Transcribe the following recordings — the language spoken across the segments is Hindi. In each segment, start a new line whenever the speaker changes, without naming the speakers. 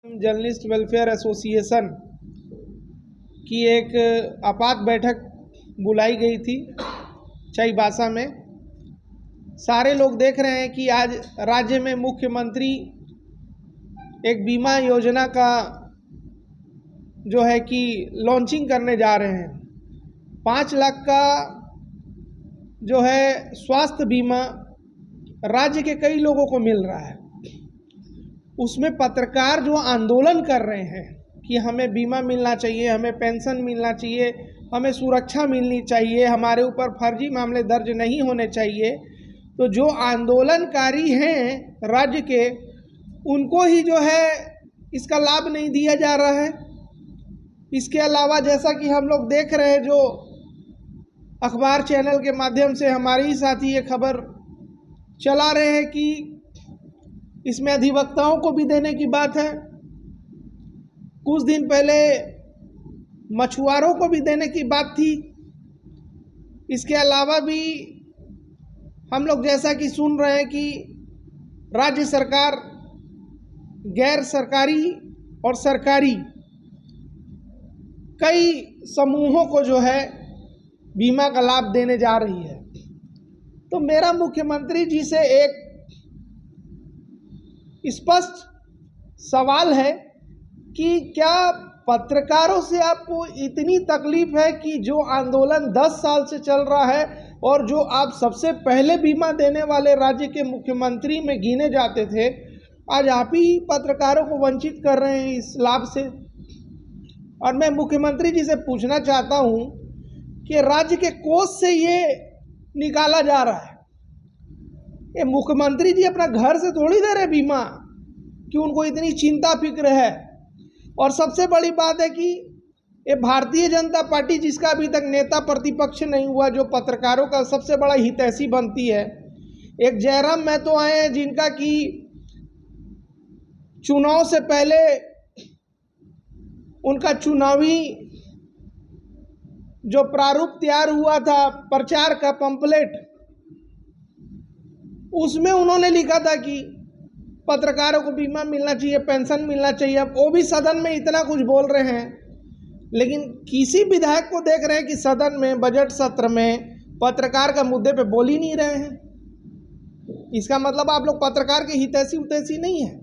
जर्नलिस्ट वेलफेयर एसोसिएशन की एक आपात बैठक बुलाई गई थी चाईबासा में। सारे लोग देख रहे हैं कि आज राज्य में मुख्यमंत्री एक बीमा योजना का जो है कि लॉन्चिंग करने जा रहे हैं। 5 लाख का जो है स्वास्थ्य बीमा राज्य के कई लोगों को मिल रहा है। उसमें पत्रकार जो आंदोलन कर रहे हैं कि हमें बीमा मिलना चाहिए, हमें पेंशन मिलना चाहिए, हमें सुरक्षा मिलनी चाहिए, हमारे ऊपर फर्जी मामले दर्ज नहीं होने चाहिए, तो जो आंदोलनकारी हैं राज्य के, उनको ही जो है इसका लाभ नहीं दिया जा रहा है। इसके अलावा जैसा कि हम लोग देख रहे हैं, जो अखबार चैनल के माध्यम से हमारे ही साथी ये खबर चला रहे हैं कि इसमें अधिवक्ताओं को भी देने की बात है, कुछ दिन पहले मछुआरों को भी देने की बात थी। इसके अलावा भी हम लोग जैसा कि सुन रहे हैं कि राज्य सरकार गैर सरकारी और सरकारी कई समूहों को जो है बीमा का लाभ देने जा रही है। तो मेरा मुख्यमंत्री जी से एक स्पष्ट सवाल है कि क्या पत्रकारों से आपको इतनी तकलीफ है कि जो आंदोलन 10 साल से चल रहा है और जो आप सबसे पहले बीमा देने वाले राज्य के मुख्यमंत्री में गिने जाते थे, आज आप ही पत्रकारों को वंचित कर रहे हैं इस लाभ से। और मैं मुख्यमंत्री जी से पूछना चाहता हूं कि राज्य के कोष से ये निकाला जा रहा है, ये मुख्यमंत्री जी अपना घर से थोड़ी दे रहे बीमा कि उनको इतनी चिंता फिक्र है। और सबसे बड़ी बात है कि ये भारतीय जनता पार्टी, जिसका अभी तक नेता प्रतिपक्ष नहीं हुआ, जो पत्रकारों का सबसे बड़ा हितैषी बनती है, एक जयराम महतो आए हैं जिनका कि चुनाव से पहले उनका चुनावी जो प्रारूप तैयार हुआ था प्रचार का पंपलेट, उसमें उन्होंने लिखा था कि पत्रकारों को बीमा मिलना चाहिए, पेंशन मिलना चाहिए। अब वो भी सदन में इतना कुछ बोल रहे हैं, लेकिन किसी विधायक को देख रहे हैं कि सदन में बजट सत्र में पत्रकार का मुद्दे पे बोल ही नहीं रहे हैं। इसका मतलब आप लोग पत्रकार के हितैषी उतैषी नहीं है।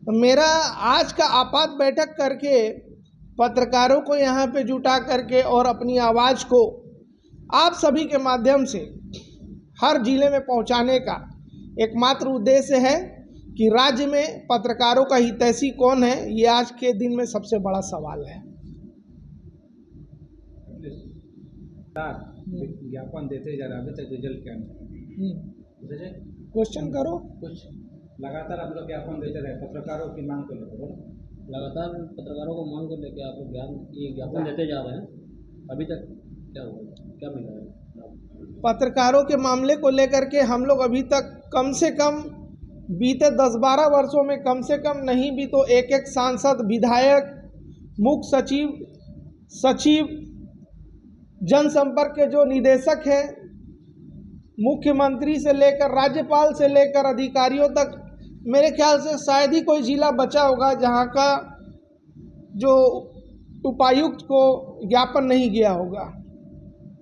तो मेरा आज का आपात बैठक करके पत्रकारों को यहाँ पे जुटा करके और अपनी आवाज़ को आप सभी के माध्यम से हर जिले में पहुंचाने का एकमात्र उद्देश्य है कि राज्य में पत्रकारों का हितैषी कौन है, ये आज के दिन में सबसे बड़ा सवाल है।
ज्ञापन देते जा रहे, अभी तक रिजल्ट क्या है?
क्वेश्चन करो।
कुछ लगातार आप लोग ज्ञापन देते रहे पत्रकारों की मांग को लेकर, बोलो।
लगातार पत्रकारों को मांग को लेकर आप लोग ज्ञापन देते जा रहे हैं, अभी तक क्या हुआ, क्या मिला है?
पत्रकारों के मामले को लेकर के हम लोग अभी तक कम से कम बीते 10-12 वर्षों में कम से कम नहीं भी तो एक सांसद, विधायक, मुख्य सचिव, सचिव, जनसंपर्क के जो निदेशक हैं, मुख्यमंत्री से लेकर राज्यपाल से लेकर अधिकारियों तक, मेरे ख्याल से शायद ही कोई जिला बचा होगा जहां का जो उपायुक्त को ज्ञापन नहीं गया होगा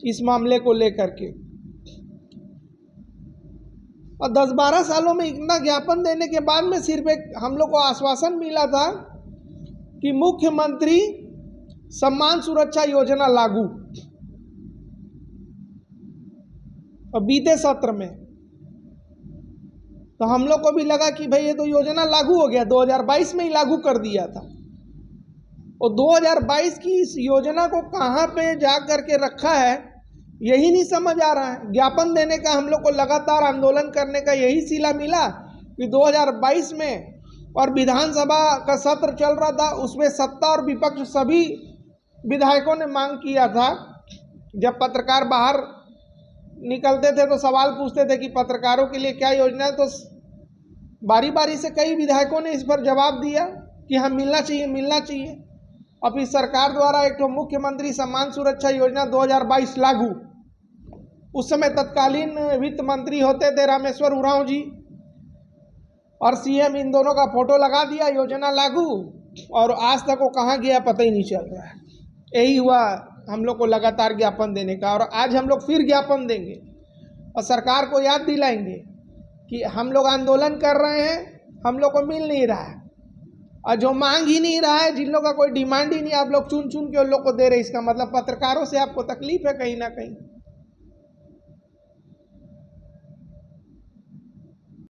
इस मामले को लेकर के। और 10-12 सालों में इतना ज्ञापन देने के बाद में सिर्फ एक हम लोग को आश्वासन मिला था कि मुख्यमंत्री सम्मान सुरक्षा योजना लागू, और बीते सत्र में तो हम लोग को भी लगा कि भाई ये तो योजना लागू हो गया, 2022 में ही लागू कर दिया था। और 2022 की इस योजना को कहाँ पे जा करके रखा है यही नहीं समझ आ रहा है। ज्ञापन देने का हम लोग को लगातार आंदोलन करने का यही सिला मिला कि 2022 में और विधानसभा का सत्र चल रहा था, उसमें सत्ता और विपक्ष सभी विधायकों ने मांग किया था, जब पत्रकार बाहर निकलते थे तो सवाल पूछते थे कि पत्रकारों के लिए क्या योजना है, तो बारी बारी से कई विधायकों ने इस पर जवाब दिया कि हाँ मिलना चाहिए, मिलना चाहिए। अब इस सरकार द्वारा एक तो मुख्यमंत्री सम्मान सुरक्षा योजना 2022 लागू, उस समय तत्कालीन वित्त मंत्री होते थे रामेश्वर उरांव जी, और सीएम इन दोनों का फोटो लगा दिया, योजना लागू, और आज तक वो कहाँ गया पता ही नहीं चल रहा है। यही हुआ हम लोग को लगातार ज्ञापन देने का, और आज हम लोग फिर ज्ञापन देंगे और सरकार को याद दिलाएंगे कि हम लोग आंदोलन कर रहे हैं, हम लोग को मिल नहीं रहा है, और जो मांग ही नहीं रहा है, जिन लोग का कोई डिमांड ही नहीं, आप लोग चुन चुन के उन लोग को दे रहे हैं। इसका मतलब पत्रकारों से आपको तकलीफ है कहीं ना कहीं।